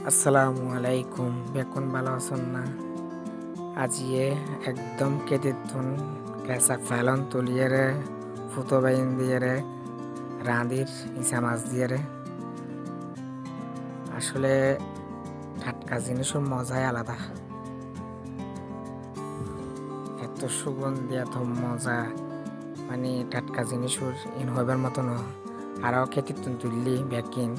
আসসালামু আলাইকুম, বেকুন ভালো আছেন না? আজিয়ে একদম কেটে তুন কেঁচা ফেলন তুলিয়ে রে ফুটো বাইন দিয়ে রে রাঁধির ইসা মাছ দিয়ে রে। আসলে টাটকা জিনিসের মজাই আলাদা। এত সুগন্ধি এত মজা, মানে টাটকা জিনিসের ইন হইবার মতো ন। আরও কেটে তুন তুললি বেকিন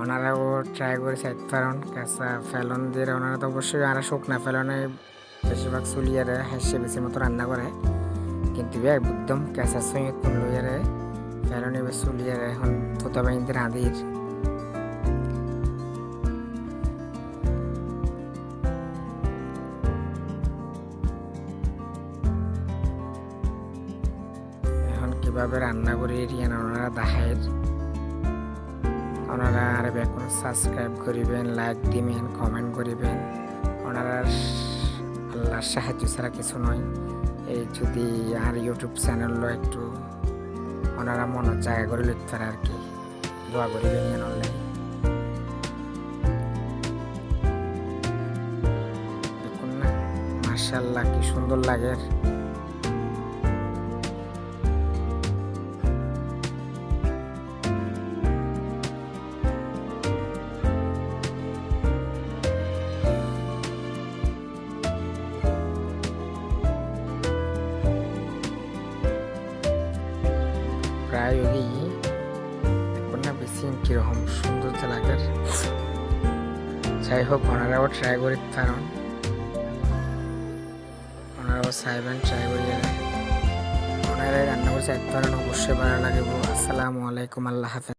ওনারাও ট্রাই করে চাইতে পারেন কাঁচা ফেলন দিয়ে। ওনারা তো অবশ্যই আর শুকনা ফেলনে বেশিরভাগ চুলিয়ারে হাসি বেশি মতো রান্না করে, কিন্তু একদম কাঁচা সঙ্গে লইয়ারে ফেলনে বেশ চুলিয়ারে এখন থোতা বাইন্দে রাঁধির। এখন কিভাবে রান্না করি রিয়ান ওনারা দেখায়। ওনারা আর বেকুন সাবস্ক্রাইব করিবেন, লাইক দিবেন, কমেন্ট করিবেন। ওনারা আল্লাহর সাহায্য ছাড়া কিছু নয়। এই যদি আর ইউটিউব চ্যানেলও একটু ওনারা মনের জায়গা করে লিখতে পারে আর কি, দোয়া করিবেন অনলাইন। দেখুন না, মার্শাল্লাহ কি সুন্দর লাগে। প্রায় ওই দেখুন না বেশি কিরকম সুন্দর লাগে। যাই হোক, ওনারাও ট্রাই করি কারণ ওনারাও চাইবেন ট্রাই করিয়ে ওনারাই রান্না করে চাইতে পারেন, অবশ্যই ভালো লাগবে। আসসালামু আলাইকুম, আল্লাহ হাফেজ।